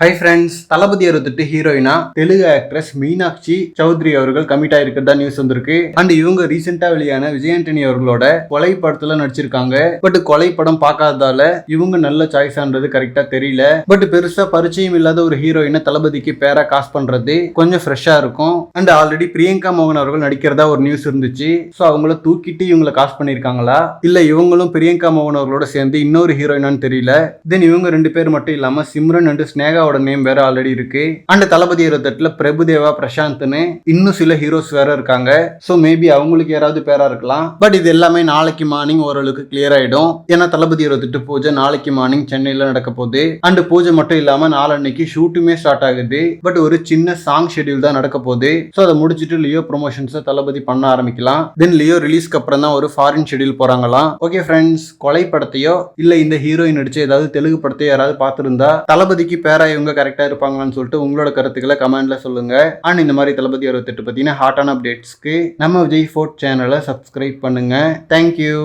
Hi friends, தளபதி 68 ஹீரோயினா Telugu actress Meenakshi Chowdhury அவர்கள் commit ஆயிருக்கிறதா news வந்திருக்கு. அண்ட் இவங்க ரீசெண்டா வெளியான விஜய் ஆண்டனி அவர்களோட கொலை படத்துல நடிச்சிருக்காங்க. பட் கொலை படம் பார்க்காததால இவங்க நல்ல சாய்ஸ்ன்றது கரெக்டா தெரியல. பட் பெருசா பரிச்சயம் இல்லாத ஒரு ஹீரோயினை தளபதிக்கு பேரா காஸ்ட் பண்றது கொஞ்சம் ஃப்ரெஷ்ஷா இருக்கும். அண்ட் ஆல்ரெடி பிரியங்கா மோகன் அவர்கள் நடிக்கிறதா ஒரு நியூஸ் இருந்துச்சு. ஸோ அவங்கள தூக்கிட்டு இவங்களை காஸ்ட் பண்ணிருக்காங்களா இல்ல இவங்களும் பிரியங்கா மோகன் அவர்களோட சேர்ந்து இன்னொரு ஹீரோயினான்னு தெரியல. தென் இவங்க ரெண்டு பேர் மட்டும் இல்லாம சிம்ரன் அண்ட் ஸ்னேகா நேம் வேற ஆல்ரெடி இருக்கு. அண்ட் தளபதி 68 பிரபுதேவா, பிரசாந்த்னு இன்னும் சில ஹீரோஸ் வேற இருக்காங்க. சோ மேபி அவங்களுக்கு யாராவது பேரா இருக்கலாம். பட் இது எல்லாமே நாளைக்கு மார்னிங் ஓரளவுக்கு கிளியர் ஆயிடும். ஏன்னா தளபதி 68 பூஜை நாளைக்கு மார்னிங் சென்னையில நடக்க போகுது. அண்ட் பூஜை மட்டும் இல்லாம நாளன்னைக்கு ஷூட்டுமே ஸ்டார்ட் ஆகுது. பட் ஒரு சின்ன சாங் ஷெட்யூல் தான் நடக்க போகுது. சோ அதை முடிச்சிட்டு லியோ ப்ரொமோஷன்ஸ் தளபதி பண்ண ஆரம்பிக்கலாம். தென் லியோ ரிலீஸ்க்கு அப்புறம் தான் ஒரு ஃபாரின் ஷெட்யூல் போறாங்களாம். ஓகே ஃப்ரெண்ட்ஸ், கொலை படத்தையோ இல்ல இந்த ஹீரோயின் நடிச்ச ஏதாவது தெலுங்கு படத்தையோ யாராவது பார்த்திருந்தா தளபதிக்கு பேரா இவங்க கரெக்டா இருப்பாங்களான்னு சொல்லிட்டு உங்களோட கருத்துக்களை கமெண்ட்ல சொல்லுங்க. அண்ட் இந்த மாதிரி தளபதி 68 பத்தின ஹாட்டான அப்டேட்ஸ்க்கு நம்ம விஜய் ஃபோர்ட் சேனலை சப்ஸ்கிரைப் பண்ணுங்க. தேங்க்யூ.